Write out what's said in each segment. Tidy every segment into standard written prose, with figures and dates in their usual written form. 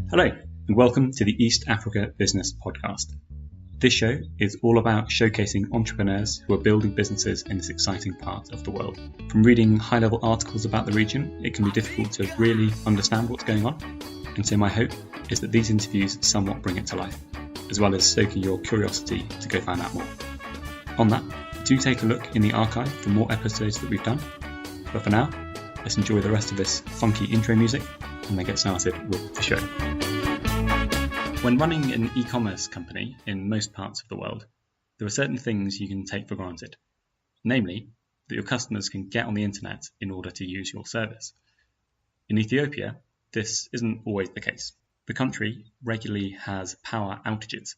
Hello, and welcome to the East Africa Business Podcast. This show is all about showcasing entrepreneurs who are building businesses in this exciting part of the world. From reading high-level articles about the region, it can be difficult to really understand what's going on. And so my hope is that these interviews somewhat bring it to life, as well as stoking your curiosity to go find out more. On that, do take a look in the archive for more episodes that we've done. But for now, let's enjoy the rest of this funky intro music and then get started with the show. When running an e-commerce company in most parts of the world, there are certain things you can take for granted. Namely, that your customers can get on the internet in order to use your service. In Ethiopia, this isn't always the case. The country regularly has power outages,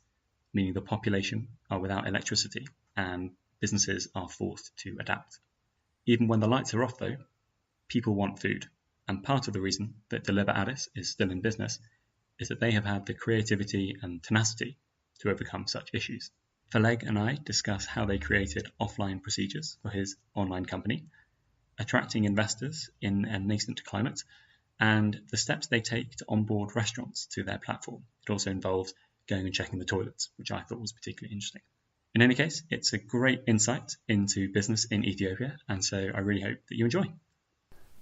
meaning the population are without electricity and businesses are forced to adapt. Even when the lights are off though, people want food, and part of the reason that Deliver Adidis is still in business is that they have had the creativity and tenacity to overcome such issues. Feleg and I discuss how they created offline procedures for his online company, attracting investors in a nascent climate, and the steps they take to onboard restaurants to their platform. It also involves going and checking the toilets, which I thought was particularly interesting. In any case, it's a great insight into business in Ethiopia, and so I really hope that you enjoy.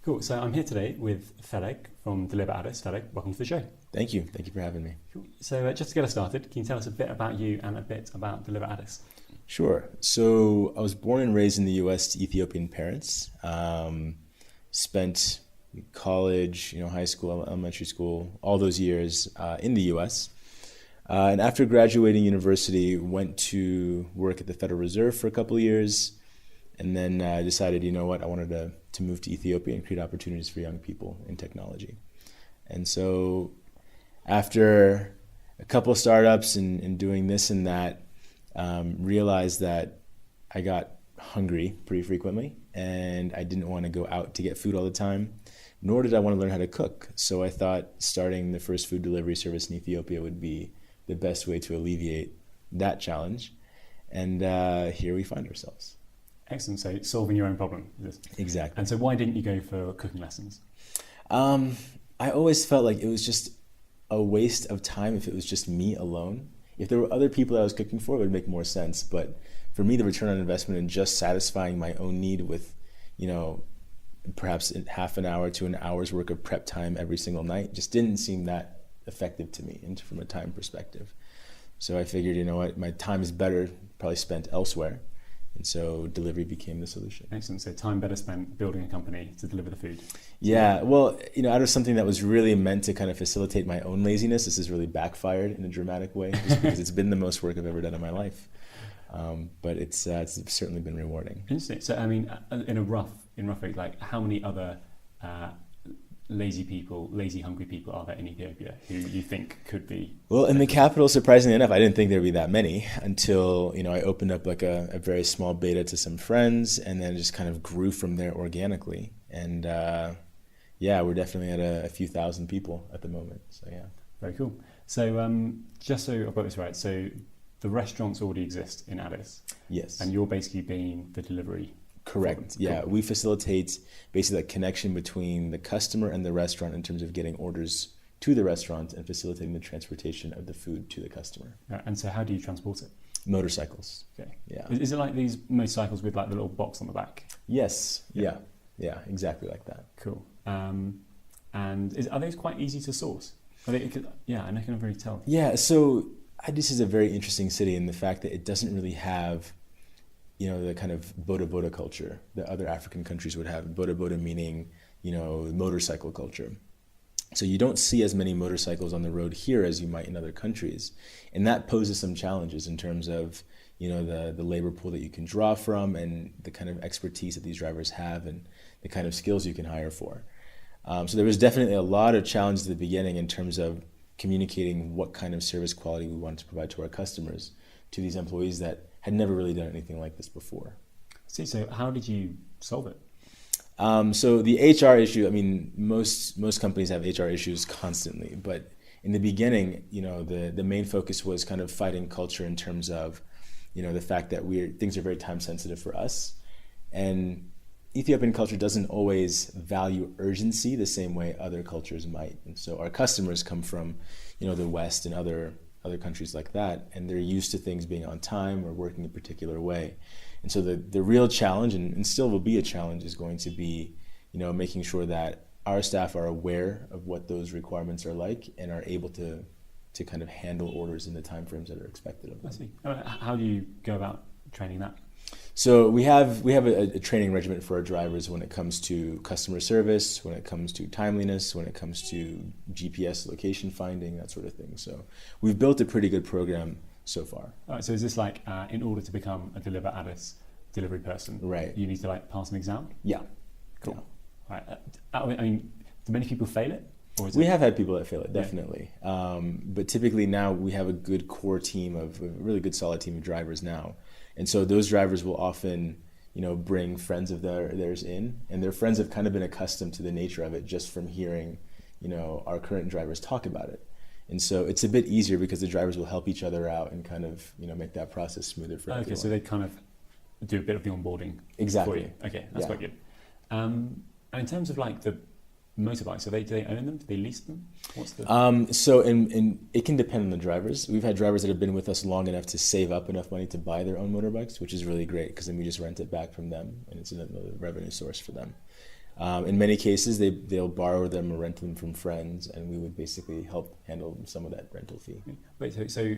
Cool. So I'm here today with Feleg from Deliver Adidis. Feleg, welcome to the show. Thank you. Thank you for having me. Cool. So just to get us started, can you tell us a bit about you and a bit about Deliver Adidis? Sure. So I was born and raised in the U.S. to Ethiopian parents. Spent college, high school, elementary school, all those years in the U.S. And after graduating university, went to work at the Federal Reserve for a couple of years. And then decided, I wanted to move to Ethiopia and create opportunities for young people in technology. And so after a couple of startups and doing this and that, realized that I got hungry pretty frequently and I didn't want to go out to get food all the time, nor did I want to learn how to cook. So I thought starting the first food delivery service in Ethiopia would be the best way to alleviate that challenge. And here we find ourselves. Excellent. So solving your own problem. Exactly. And so why didn't you go for cooking lessons? I always felt like it was just a waste of time if it was just me alone. If there were other people that I was cooking for, it would make more sense. But for me, the return on investment and just satisfying my own need with, perhaps half an hour to an hour's work of prep time every single night just didn't seem that effective to me and from a time perspective. So I figured, my time is better probably spent elsewhere. And so delivery became the solution. Excellent. So time better spent building a company to deliver the food. Yeah. Well, out of something that was really meant to kind of facilitate my own laziness, this has really backfired in a dramatic way just because it's been the most work I've ever done in my life. But it's certainly been rewarding. Interesting. So, in rough way, like how many other lazy, hungry people are there in Ethiopia who you think could be? Well, in the capital, surprisingly enough, I didn't think there'd be that many until, I opened up like a very small beta to some friends and then just kind of grew from there organically. And we're definitely at a few thousand people at the moment. So, yeah. Very cool. So just so I've got this right, so the restaurants already exist in Addis. Yes. And you're basically being the delivery. Correct. Yeah, we facilitate basically that connection between the customer and the restaurant in terms of getting orders to the restaurant and facilitating the transportation of the food to the customer. And so how do you transport it? Motorcycles. Okay. Yeah. Is it like these motorcycles with like the little box on the back? Yes. Yeah, exactly like that. Cool. And are those quite easy to source? I can never really tell. Yeah, so Addis is a very interesting city in the fact that it doesn't really have the kind of boda culture that other African countries would have. Boda meaning, motorcycle culture. So you don't see as many motorcycles on the road here as you might in other countries. And that poses some challenges in terms of, the labor pool that you can draw from and the kind of expertise that these drivers have and the kind of skills you can hire for. So there was definitely a lot of challenges at the beginning in terms of communicating what kind of service quality we wanted to provide to our customers, to these employees that had never really done anything like this before. So how did you solve it? So the HR issue, most companies have HR issues constantly, but in the beginning, the main focus was kind of fighting culture in terms of, the fact that things are very time sensitive for us. And Ethiopian culture doesn't always value urgency the same way other cultures might. And so our customers come from, the West and other countries like that, and they're used to things being on time or working a particular way. And so the real challenge, and still will be a challenge, is going to be, making sure that our staff are aware of what those requirements are like and are able to kind of handle orders in the timeframes that are expected of them. I see. How do you go about training that? So we have a training regimen for our drivers when it comes to customer service, when it comes to timeliness, when it comes to GPS location finding, that sort of thing. So we've built a pretty good program so far. All right, so is this like, in order to become a Deliver Adidis delivery person, right, you need to like pass an exam? Yeah. Cool. Yeah. Right. I mean, do many people fail it? We have had people that fail it, definitely. Yeah. But typically now we have a good core team a really good solid team of drivers now. And so those drivers will often, bring friends of theirs in, and their friends have kind of been accustomed to the nature of it just from hearing, our current drivers talk about it. And so it's a bit easier because the drivers will help each other out and kind of, make that process smoother for everyone. Okay, so they kind of do a bit of the onboarding exactly for you. Okay, that's quite good. And in terms of like the motorbikes, do they own them? Do they lease them? What's the so it can depend on the drivers. We've had drivers that have been with us long enough to save up enough money to buy their own motorbikes, which is really great because then we just rent it back from them and it's another revenue source for them. In many cases, they'll borrow them or rent them from friends, and we would basically help handle some of that rental fee. Wait, so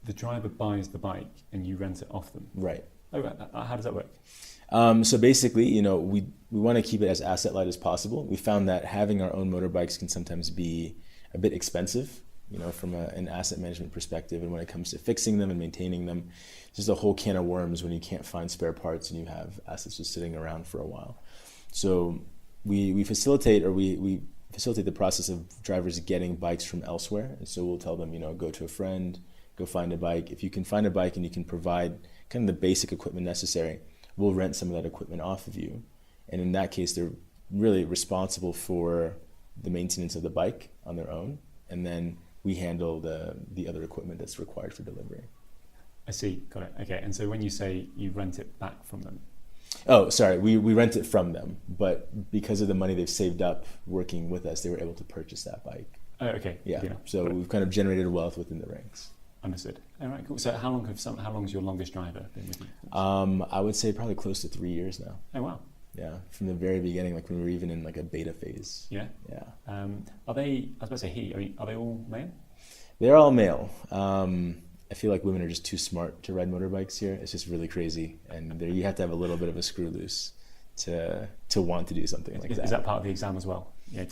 the driver buys the bike and you rent it off them? Right. Oh, right. How does that work? So basically, we want to keep it as asset light as possible. We found that having our own motorbikes can sometimes be a bit expensive, from an asset management perspective. And when it comes to fixing them and maintaining them, it's just a whole can of worms when you can't find spare parts and you have assets just sitting around for a while. So we facilitate the process of drivers getting bikes from elsewhere. And so we'll tell them, go to a friend, go find a bike. If you can find a bike and you can provide kind of the basic equipment necessary, we'll rent some of that equipment off of you. And in that case, they're really responsible for the maintenance of the bike on their own. And then we handle the other equipment that's required for delivery. I see. Got it. Okay. And so when you say you rent it back from them? Oh, sorry. We rent it from them. But because of the money they've saved up working with us, they were able to purchase that bike. Oh, okay. Yeah. So we've kind of generated wealth within the ranks. Understood. All right, cool. So how long's your longest driver been with you? I would say probably close to 3 years now. Oh, wow. Yeah, from the very beginning, like when we were even in like a beta phase. Yeah? Yeah. Are they, I was about to say are they all male? They're all male. I feel like women are just too smart to ride motorbikes here. It's just really crazy. And you have to have a little bit of a screw loose to want to do something like that. Is that part of the exam as well? Yeah.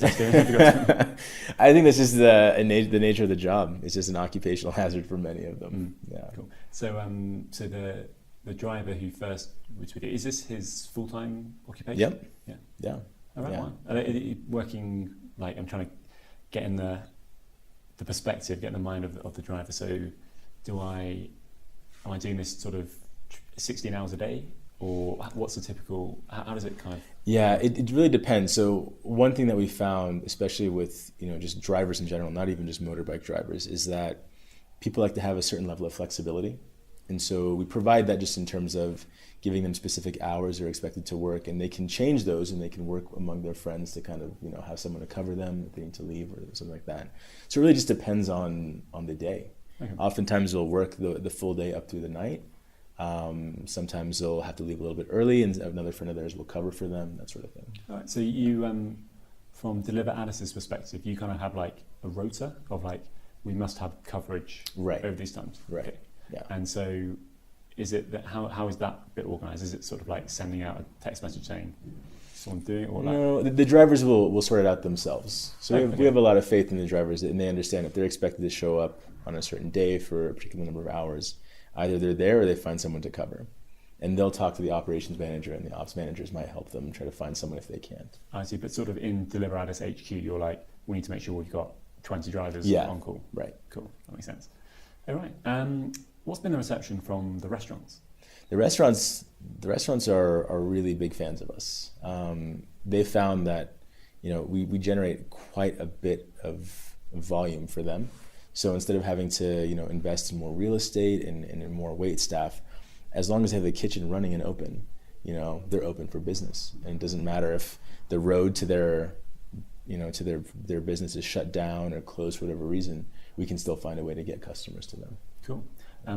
I think that's just the nature of the job. It's just an occupational hazard for many of them. Yeah. Cool. So the driver who first was with you, is this his full-time occupation? Yep. Yeah. Yeah. All right. Yeah. Wow. Are they working, like, I'm trying to get in the perspective, get in the mind of the driver. So am I doing this sort of 16 hours a day? Or what's the typical, how does it kind of? Yeah, it really depends. So one thing that we found, especially with, just drivers in general, not even just motorbike drivers, is that people like to have a certain level of flexibility. And so we provide that just in terms of giving them specific hours they're expected to work, and they can change those and they can work among their friends to kind of, have someone to cover them if they need to leave or something like that. So it really just depends on the day. Okay. Oftentimes they'll work the full day up through the night. Sometimes they'll have to leave a little bit early and another friend of theirs will cover for them, that sort of thing. All right, so you, from Deliver Adidis' perspective, you kind of have like a rota of like, we must have coverage over these times. Right. Okay. Yeah. And so is it that, how is that bit organized? Is it sort of like sending out a text message saying someone doing it? Or like? No, the drivers will sort it out themselves. So we have a lot of faith in the drivers, and they understand if they're expected to show up on a certain day for a particular number of hours, either they're there or they find someone to cover. And they'll talk to the operations manager, and the ops managers might help them try to find someone if they can't. I see, but sort of in Deliver Adidis HQ, you're like, we need to make sure we've got 20 drivers on call. Right. Cool, that makes sense. All right. What's been the reception from the restaurants? The restaurants are really big fans of us. They found that, we generate quite a bit of volume for them. So instead of having to, invest in more real estate and in more wait staff, as long as they have the kitchen running and open, they're open for business. And it doesn't matter if the road to their business is shut down or closed for whatever reason, we can still find a way to get customers to them. Cool.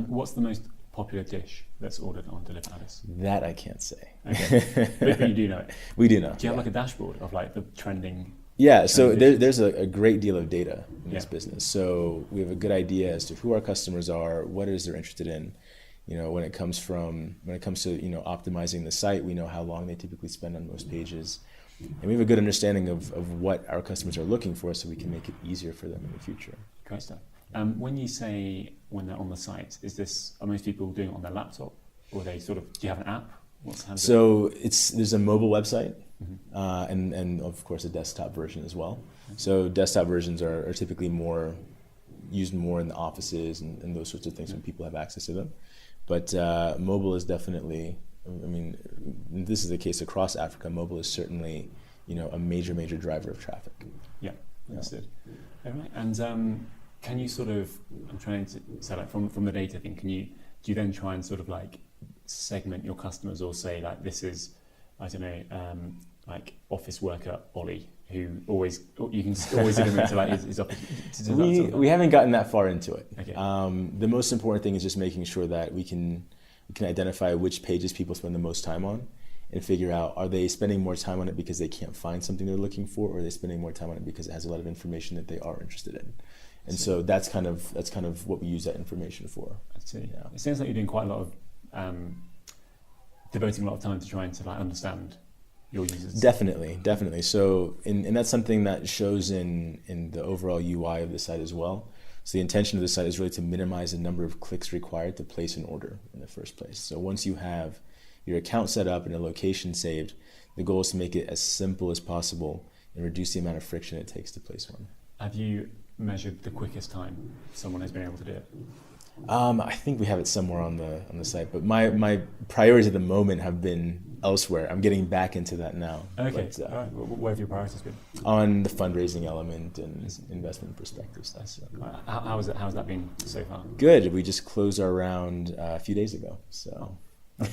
What's the most popular dish that's ordered on Deliver Adidis? That I can't say. Okay. But you do know it? We do know. Do you have like a dashboard of like the trending? Yeah, so there's a great deal of data in this business. So we have a good idea as to who our customers are, what it is they're interested in. When it comes to optimizing the site, we know how long they typically spend on most pages. And we have a good understanding of what our customers are looking for, so we can make it easier for them in the future. Great stuff. When you say when they're on the site, are most people doing it on their laptop, or do you have an app? There's a mobile website, mm-hmm. and of course a desktop version as well. So desktop versions are typically used more in the offices and those sorts of things when people have access to them. But mobile is definitely, this is the case across Africa. Mobile is certainly, a major driver of traffic. Yeah, understood. All right, and can you I'm trying to say like from the data thing, do you then try and segment your customers, or say like this is, I don't know, like office worker Ollie, who you can always admit to like his opportunity. We haven't gotten that far into it. Okay. The most important thing is just making sure that we can identify which pages people spend the most time on, and figure out, are they spending more time on it because they can't find something they're looking for, or are they spending more time on it because it has a lot of information that they are interested in? And so that's kind of what we use that information for. I see. Yeah. It sounds like you're doing quite a lot of devoting a lot of time to trying to understand your users. Definitely. So, and that's something that shows in the overall UI of the site as well. So the intention of the site is really to minimize the number of clicks required to place an order in the first place. So once you have your account set up and a location saved, the goal is to make it as simple as possible and reduce the amount of friction it takes to place one. Have you measured the quickest time someone has been able to do it? I think we have it somewhere on the site, but my priorities at the moment have been elsewhere. I'm getting back into that now. Okay. All right. Where have your priorities been? On the fundraising element and investment perspective stuff. So. How's that been so far? Good. We just closed our round a few days ago. So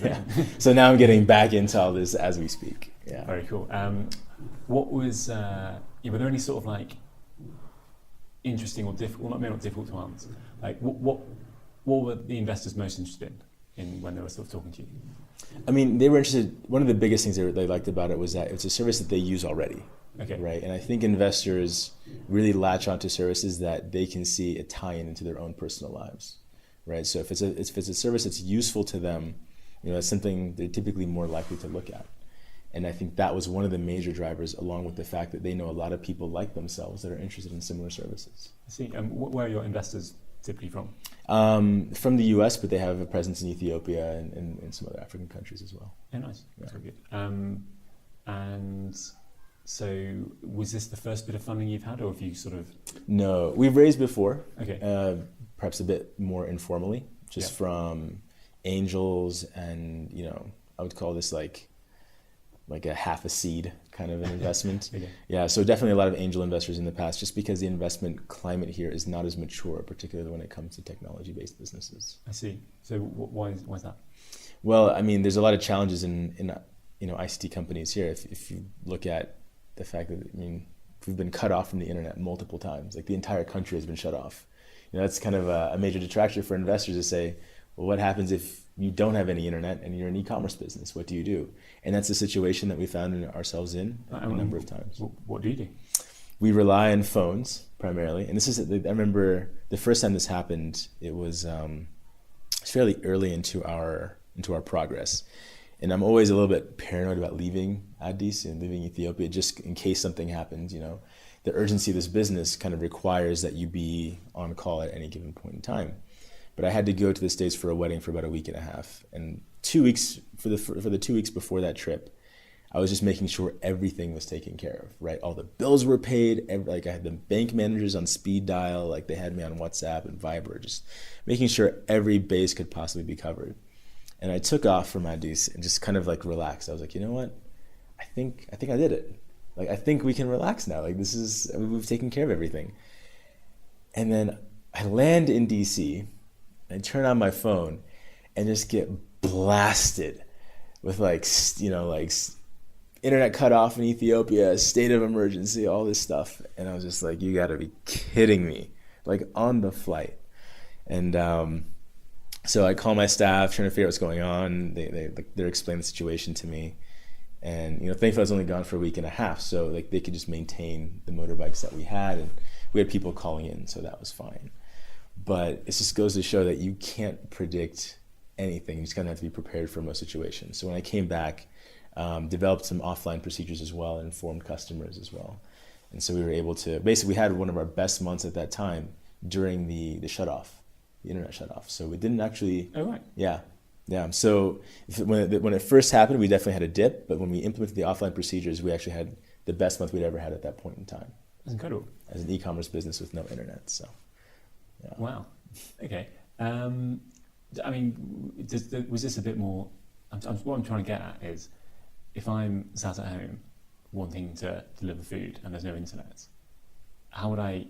yeah. So now I'm getting back into all this as we speak. Yeah. Very cool. What was were there any interesting or difficult, maybe not difficult to answer, what were the investors most interested in when they were talking to you? They were interested. One of the biggest things they liked about it was that it's a service that they use already. Okay. Right. And I think investors really latch onto services that they can see a tie-in into their own personal lives. Right. So if it's a service that's useful to them, that's something they're typically more likely to look at. And I think that was one of the major drivers, along with the fact that they know a lot of people like themselves that are interested in similar services. I see. Where are your investors typically from? From the US, but they have a presence in Ethiopia and some other African countries as well. Yeah, nice. That's very good. And so was this the first bit of funding you've had, or have you No, we've raised before. Okay. Perhaps a bit more informally, just from angels, and I would call this like a half a seed kind of an investment. Okay. Yeah, so definitely a lot of angel investors in the past, just because the investment climate here is not as mature, particularly when it comes to technology-based businesses. I see. So why is that? Well, there's a lot of challenges in ICT companies here. If you look at the fact that we've been cut off from the internet multiple times, like the entire country has been shut off. That's kind of a major detractor for investors to say, well, what happens if you don't have any internet and you're an e-commerce business? What do you do? And that's a situation that we found ourselves in a number of times. What do you do? We rely on phones primarily. And I remember the first time this happened, it was fairly early into our progress. And I'm always a little bit paranoid about leaving Addis and leaving Ethiopia, just in case something happens. The urgency of this business kind of requires that you be on call at any given point in time. But I had to go to the States for a wedding for about a week and a half. And 2 weeks, for the 2 weeks before that trip, I was just making sure everything was taken care of, right? All the bills were paid. I had the bank managers on speed dial, they had me on WhatsApp and Viber, just making sure every base could possibly be covered. And I took off from Addis and just kind of relaxed. I was like, you know what? I think I did it. I think we can relax now. We've taken care of everything. And then I land in DC. I turn on my phone and just get blasted with internet cut off in Ethiopia, state of emergency, all this stuff. And I was just like, you gotta be kidding me, like on the flight. And so I call my staff, trying to figure out what's going on. They're explaining the situation to me. And thankfully I was only gone for a week and a half, so like they could just maintain the motorbikes that we had, and we had people calling in, so that was fine. But it just goes to show that you can't predict anything. You just kind of have to be prepared for most situations. So when I came back, developed some offline procedures as well, and informed customers as well. And so we were able to, basically we had one of our best months at that time during the shutoff, the internet shutoff. So we didn't actually, oh right, yeah. So when it first happened, we definitely had a dip, but when we implemented the offline procedures, we actually had the best month we'd ever had at that point in time. That's incredible. As an e-commerce business with no internet, so. Yeah. Wow. Okay. I mean, was this a bit more? What I'm trying to get at is, if I'm sat at home wanting to deliver food and there's no internet, how would I?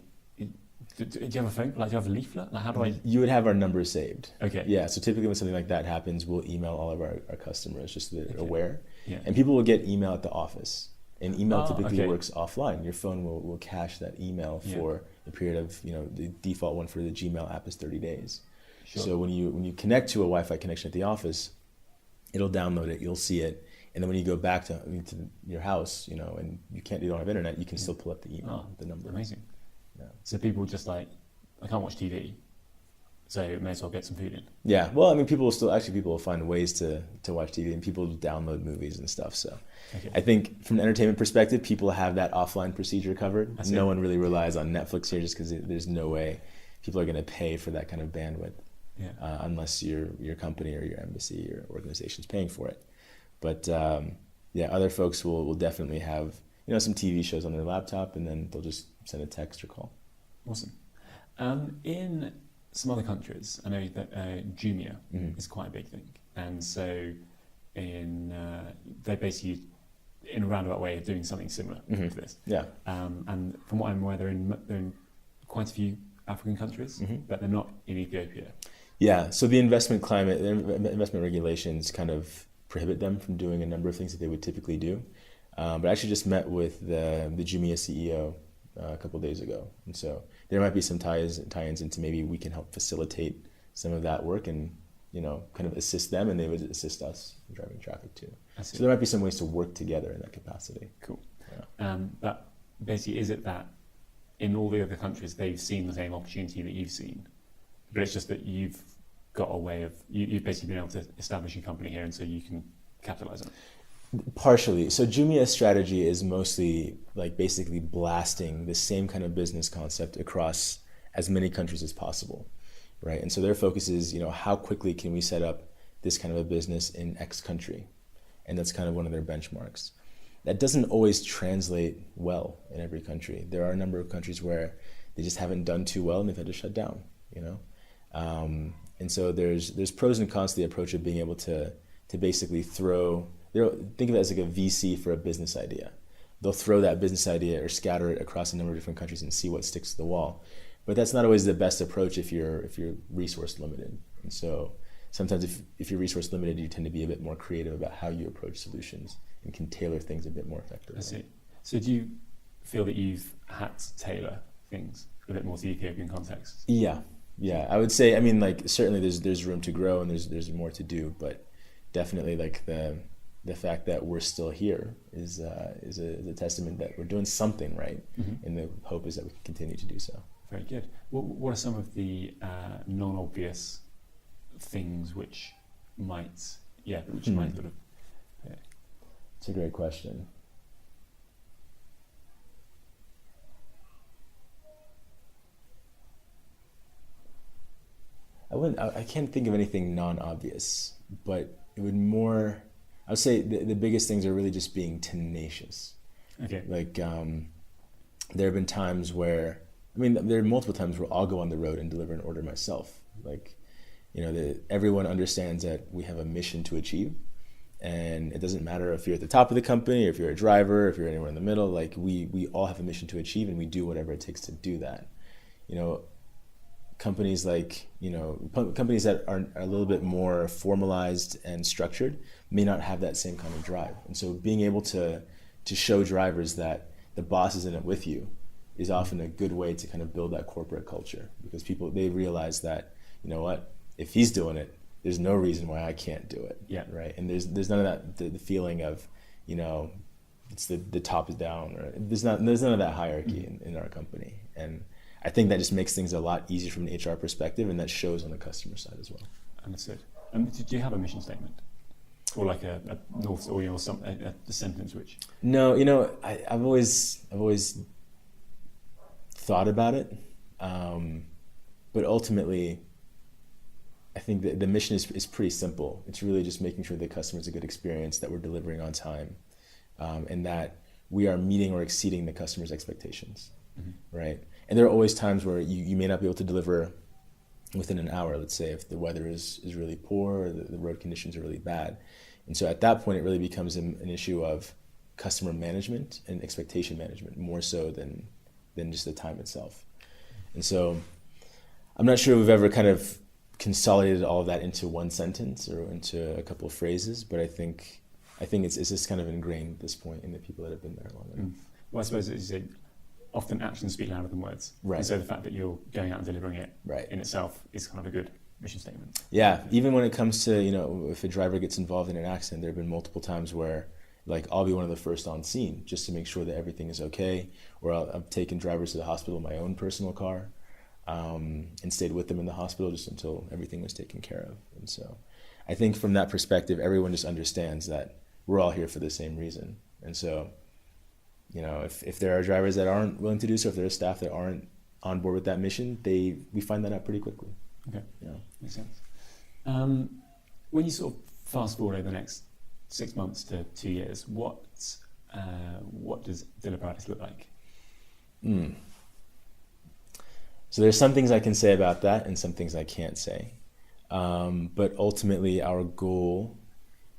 Do you have a phone? Like, do you have a leaflet? Like, how do I? You would have our number saved. Okay. Yeah. So typically, when something like that happens, we'll email all of our customers just so they're aware. Yeah. And people will get email at the office. And email typically okay. works offline. Your phone will cache that email for a period of, the default one for the Gmail app is 30 days. Sure. So when you connect to a Wi-Fi connection at the office, it'll download it, you'll see it, and then when you go back to your house, and you don't have internet, you can still pull up the email, the number. Amazing. Yeah. So people just like, I can't watch TV, so may as well get some food in. Yeah. Well, I mean, people will find ways to watch TV, and people download movies and stuff. So okay. I think from an entertainment perspective, people have that offline procedure covered. No one really relies on Netflix here, just because there's no way people are going to pay for that kind of bandwidth, unless your company or your embassy or organization is paying for it. But other folks will definitely have some TV shows on their laptop, and then they'll just send a text or call. Awesome. In some other countries, I know that Jumia is quite a big thing, and so they basically, in a roundabout way, are doing something similar to this. Yeah. And from what I'm aware, they're in quite a few African countries, but they're not in Ethiopia. Yeah. So the investment climate, the investment regulations kind of prohibit them from doing a number of things that they would typically do. But I actually just met with the Jumia CEO a couple of days ago, and so there might be some tie-ins into maybe we can help facilitate some of that work and kind of assist them, and they would assist us in driving traffic too. So there might be some ways to work together in that capacity. Cool. Yeah. But basically, is it that in all the other countries they've seen the same opportunity that you've seen, but it's just that you've got a way of you've basically been able to establish a company here, and so you can capitalize on it? Partially. So Jumia's strategy is mostly like basically blasting the same kind of business concept across as many countries as possible, right? And so their focus is, how quickly can we set up this kind of a business in X country? And that's kind of one of their benchmarks. That doesn't always translate well in every country. There are a number of countries where they just haven't done too well and they've had to shut down, And so there's pros and cons to the approach of being able to basically think of it as like a VC for a business idea. They'll throw that business idea or scatter it across a number of different countries and see what sticks to the wall. But that's not always the best approach if you're resource limited. And so sometimes if you're resource limited, you tend to be a bit more creative about how you approach solutions and can tailor things a bit more effectively. I see. So do you feel that you've had to tailor things a bit more to the Ethiopian context? Yeah. I would say, certainly there's room to grow and there's more to do, but definitely like the fact that we're still here is a testament that we're doing something right, and the hope is that we can continue to do so. Very good. What are some of the non-obvious things which might sort of? Yeah. It's a great question. I can't think of anything non-obvious, but it would more. I would say the biggest things are really just being tenacious. Okay. Like there have been times where, there are multiple times where I'll go on the road and deliver an order myself. Like, everyone understands that we have a mission to achieve, and it doesn't matter if you're at the top of the company or if you're a driver, or if you're anywhere in the middle. Like we all have a mission to achieve, and we do whatever it takes to do that. companies like, companies that are a little bit more formalized and structured may not have that same kind of drive. And so being able to show drivers that the boss is in it with you is often a good way to kind of build that corporate culture, because they realize that, you know what, if he's doing it, there's no reason why I can't do it. Yeah. Right. And there's none of that, the feeling of, it's the top is down, or there's none of that hierarchy in our company. And I think that just makes things a lot easier from an HR perspective, and that shows on the customer side as well. Understood. Do you have a mission statement, or like a north, or a sentence which? No, I've always thought about it, but ultimately, I think that the mission is pretty simple. It's really just making sure the customer has a good experience, that we're delivering on time, and that we are meeting or exceeding the customer's expectations, right? And there are always times where you may not be able to deliver within an hour, let's say, if the weather is really poor or the road conditions are really bad. And so at that point, it really becomes an issue of customer management and expectation management, more so than just the time itself. And so I'm not sure we've ever kind of consolidated all of that into one sentence or into a couple of phrases, but I think it's just kind of ingrained at this point in the people that have been there long enough. Well, I suppose, as you say, often actions speak louder than words. Right. And so the fact that you're going out and delivering it right. in itself is kind of a good mission statement. Yeah, even when it comes to, if a driver gets involved in an accident, there have been multiple times where, like, I'll be one of the first on scene just to make sure that everything is okay, or I've taken drivers to the hospital in my own personal car, and stayed with them in the hospital just until everything was taken care of. And so I think from that perspective, everyone just understands that we're all here for the same reason. And so, if there are drivers that aren't willing to do so, if there are staff that aren't on board with that mission, we find that out pretty quickly. Okay, makes sense. When you sort of fast forward over the next 6 months to 2 years, what does Deliver Adidis look like? So there's some things I can say about that and some things I can't say. But ultimately, our goal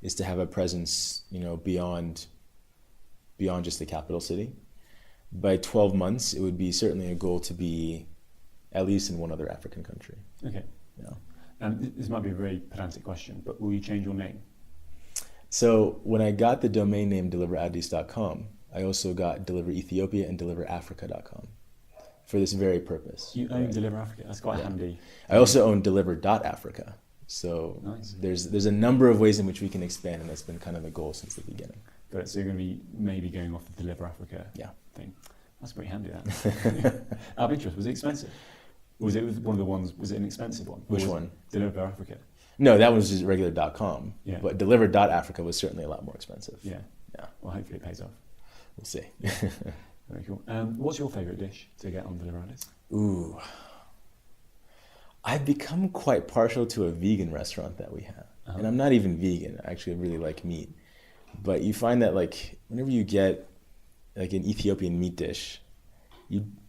is to have a presence, beyond just the capital city. By 12 months, it would be certainly a goal to be at least in one other African country. Okay. Yeah. This might be a very pedantic question, but will you change your name? So when I got the domain name deliveradidis.com, I also got Deliver Ethiopia and deliverafrica.com for this very purpose. You own Deliver Africa. That's quite handy. I also own deliver.africa. So nice. There's a number of ways in which we can expand, and that's been kind of the goal since the beginning. Got it. So you're going to be maybe going off the Deliver Africa thing. That's pretty handy, that. Out of interest, was it expensive? Or was it one of the ones, was it an expensive one? Which one? Deliver Africa. No, that was just regular .com. Yeah. But deliver.africa was certainly a lot more expensive. Yeah. Well, hopefully it pays off. We'll see. Very cool. What's your favourite dish to get on Deliver Adidis? Ooh. I've become quite partial to a vegan restaurant that we have. And I'm not even vegan. I actually really like meat. But you find that, like, whenever you get like an Ethiopian meat dish,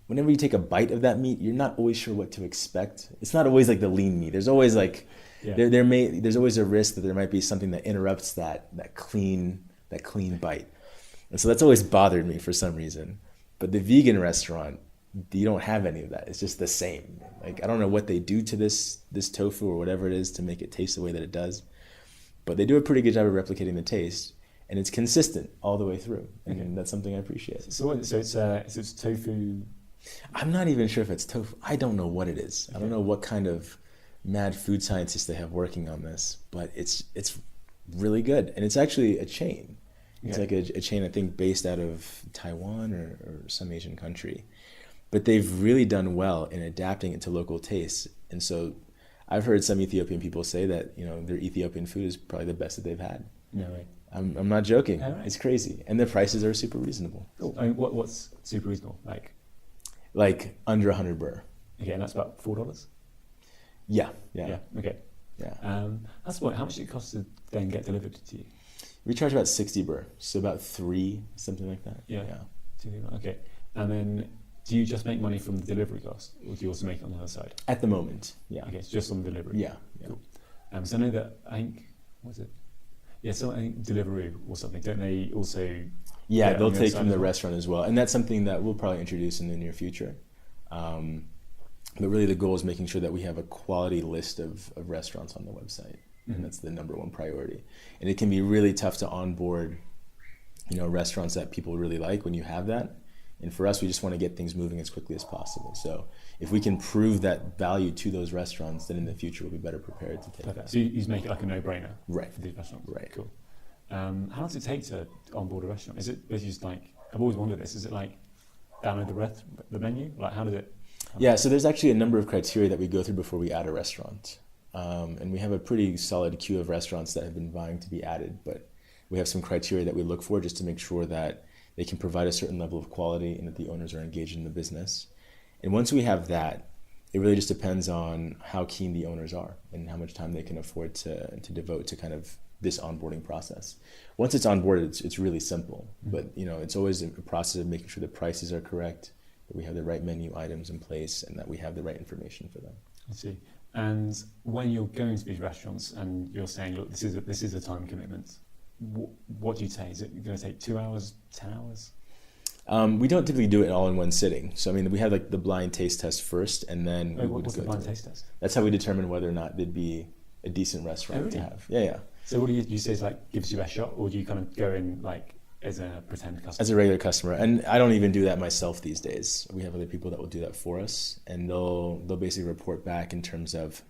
whenever you take a bite of that meat, you're not always sure what to expect. It's not always like the lean meat. There's always like there's always a risk that there might be something that interrupts that clean bite. And so that's always bothered me for some reason. But the vegan restaurant, you don't have any of that. It's just the same. Like, I don't know what they do to this tofu or whatever it is to make it taste the way that it does, but they do a pretty good job of replicating the taste, and it's consistent all the way through. And that's something I appreciate. So it's tofu. I'm not even sure if it's tofu. I don't know what it is. I don't know what kind of mad food scientists they have working on this, but it's really good, and it's actually a chain. It's like a chain, I think, based out of Taiwan or some Asian country. But they've really done well in adapting it to local tastes. And so I've heard some Ethiopian people say that, their Ethiopian food is probably the best that they've had. No way. I'm not joking. Yeah, right. It's crazy. And the prices are super reasonable. Cool. I mean, what's super reasonable? Like under 100 birr. Okay, and that's about $4? Yeah. Okay. Yeah. That's what. How much did it cost to then get delivered to you? We charge about 60 birr, so about 3, something like that. Yeah. Okay. And then, do you just make money from the delivery cost, or do you also make it on the other side? At the moment, yeah. Okay, it's just on the delivery. Yeah. Cool. So I know that, I think, what is it? Yeah, so I think Deliveroo or something, don't they also... Yeah, they'll take from the restaurant as well. And that's something that we'll probably introduce in the near future. But really the goal is making sure that we have a quality list of restaurants on the website. And that's the number one priority. And it can be really tough to onboard, restaurants that people really like when you have that. And for us, we just want to get things moving as quickly as possible. So if we can prove that value to those restaurants, then in the future we'll be better prepared to take that. So you make it like a no-brainer, right, for these restaurants. Right. Cool. How long does it take to onboard a restaurant? Is it just like, I've always wondered this, is it like download the menu? Like how does it? Yeah, so there's actually a number of criteria that we go through before we add a restaurant. And we have a pretty solid queue of restaurants that have been vying to be added, but we have some criteria that we look for just to make sure that they can provide a certain level of quality and that the owners are engaged in the business. And once we have that, it really just depends on how keen the owners are and how much time they can afford to devote to kind of this onboarding process. Once it's onboarded, it's really simple, but it's always a process of making sure the prices are correct, that we have the right menu items in place, and that we have the right information for them. I see. And when you're going to these restaurants and you're saying, look, this is a time commitment, what do you say? Is it going to take 2 hours, 10 hours? We don't typically do it all in one sitting. So, we have like the blind taste test first, and then what's the blind taste test? That's how we determine whether or not they'd be a decent restaurant to have. Yeah. So what do you say is like gives you a shot, or do you kind of go in like as a pretend customer? As a regular customer, and I don't even do that myself these days. We have other people that will do that for us, and they'll basically report back in terms of,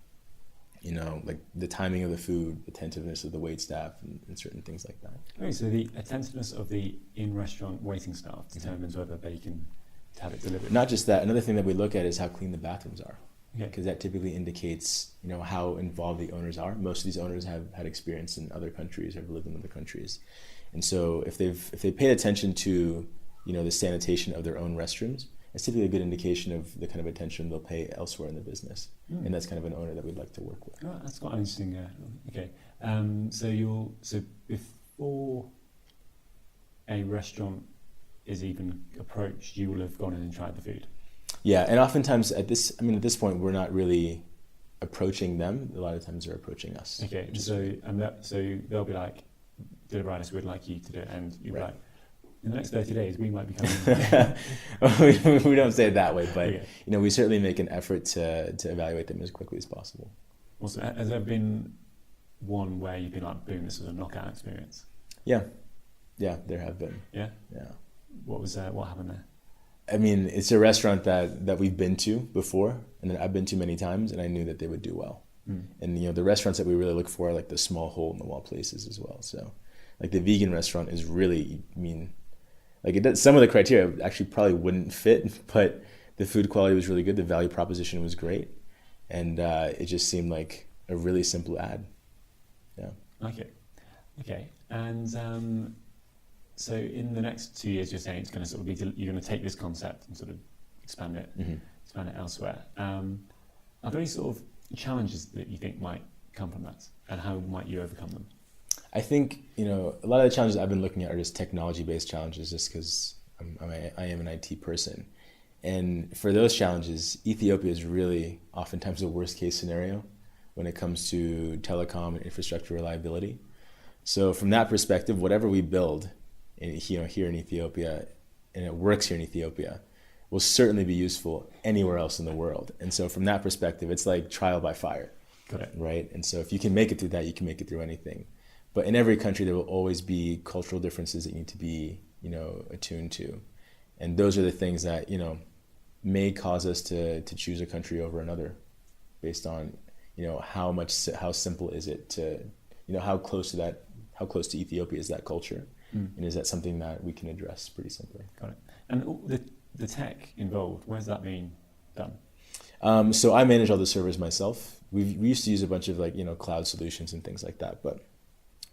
like the timing of the food, attentiveness of the wait staff, and certain things like that. Okay, so the attentiveness of the in-restaurant waiting staff determines whether they can have it delivered. Not just that, another thing that we look at is how clean the bathrooms are. Okay. Because that typically indicates, how involved the owners are. Most of these owners have had experience in other countries, have lived in other countries. And so if they paid attention to, the sanitation of their own restrooms, it's typically a good indication of the kind of attention they'll pay elsewhere in the business. And that's kind of an owner that we'd like to work with. Oh, that's quite interesting. Okay. So before a restaurant is even approached, you will have gone in and tried the food. Yeah, and oftentimes at this point, we're not really approaching them. A lot of times they're approaching us. Okay, so they'll be like, Deliver Adidis would like you to do it, and you'll be like, in the next 30 days, we might be coming. We don't say it that way, but we certainly make an effort to evaluate them as quickly as possible. Also, has there been one where you've been like, boom, this was a knockout experience? Yeah, there have been. Yeah. What happened there? It's a restaurant that we've been to before, and that I've been to many times, and I knew that they would do well. And the restaurants that we really look for are like the small hole in the wall places as well. So, like the vegan restaurant is really, it does, some of the criteria actually probably wouldn't fit, but the food quality was really good, the value proposition was great, and it just seemed like a really simple ad. Yeah. Okay. And so in the next 2 years, you're saying it's going to sort of be you're going to take this concept and sort of expand it elsewhere. Are there any sort of challenges that you think might come from that, and how might you overcome them? I think a lot of the challenges I've been looking at are just technology-based challenges, just because I am an IT person, and for those challenges, Ethiopia is really oftentimes the worst-case scenario when it comes to telecom and infrastructure reliability. So from that perspective, whatever we build, here in Ethiopia, and it works here in Ethiopia, will certainly be useful anywhere else in the world. And so from that perspective, it's like trial by fire. Got it. Right? And so if you can make it through that, you can make it through anything. But in every country, there will always be cultural differences that you need to be, attuned to. And those are the things that, may cause us to choose a country over another based on, how simple is it to, how close to Ethiopia is that culture? And is that something that we can address pretty simply? Got it. And the tech involved, where's that being done? So I manage all the servers myself. We used to use a bunch of cloud solutions and things like that, but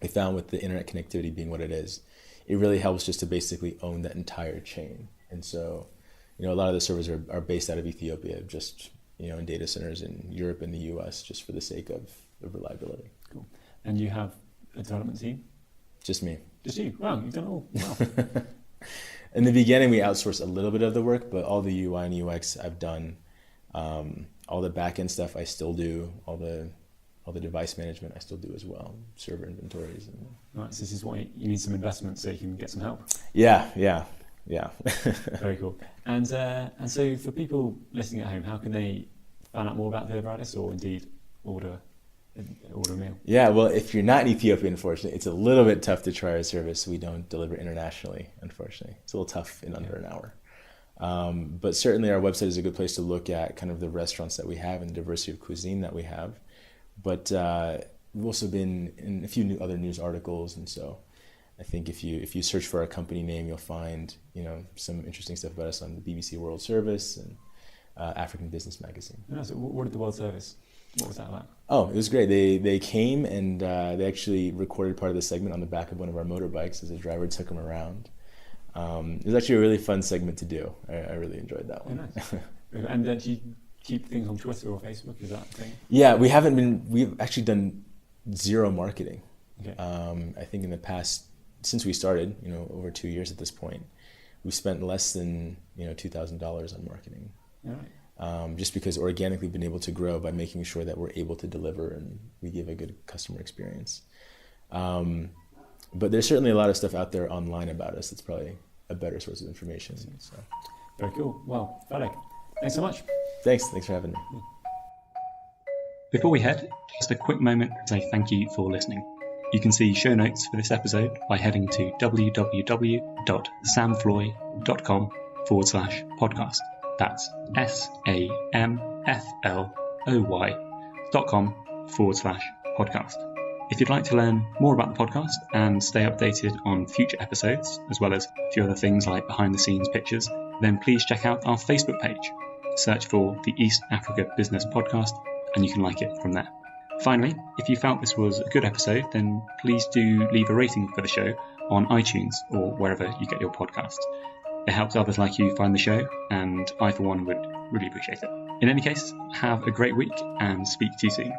I found with the internet connectivity being what it is, it really helps just to basically own that entire chain. And so, a lot of the servers are based out of Ethiopia, just in data centers in Europe and the US, just for the sake of reliability. Cool. And you have a development team? Just me. Just you? Wow, you've done it all. Wow. In the beginning, we outsourced a little bit of the work, but all the UI and UX I've done. All the back-end stuff I still do. All the device management I still do as well. Server inventories. Right, so this is why you need some investment so you can get some help. Yeah. Very cool. And so for people listening at home, how can they find out more about Deliver Adidis, or indeed order a meal? Yeah, well, if you're not in Ethiopia, unfortunately, it's a little bit tough to try our service. We don't deliver internationally, unfortunately. It's a little tough in under an hour. But certainly our website is a good place to look at kind of the restaurants that we have and the diversity of cuisine that we have. But we've also been in a few other news articles, and so I think if you search for our company name, you'll find some interesting stuff about us on the BBC World Service and African Business Magazine. So what did the World Service? What was that like? Oh, it was great. They came and they actually recorded part of the segment on the back of one of our motorbikes as the driver took them around. It was actually a really fun segment to do. I really enjoyed that one. Oh, nice. And do you keep things on Twitter or Facebook? Is that a thing? Yeah, we've actually done zero marketing. Okay. I think in the past, since we started, over 2 years at this point, we've spent less than $2,000 on marketing. All right. Just because organically been able to grow by making sure that we're able to deliver and we give a good customer experience. But there's certainly a lot of stuff out there online about us that's probably a better source of information. So. Very cool. Well, Feleg, thanks so much. Thanks for having me. Before we head, just a quick moment to say thank you for listening. You can see show notes for this episode by heading to www.samfloy.com/podcast. That's samfloy.com/podcast. If you'd like to learn more about the podcast and stay updated on future episodes, as well as a few other things like behind the scenes pictures, then please check out our Facebook page. Search for the East Africa Business Podcast and you can like it from there. Finally, if you felt this was a good episode, then please do leave a rating for the show on iTunes or wherever you get your podcasts. It helps others like you find the show, and I, for one, would really appreciate it. In any case, have a great week and speak to you soon.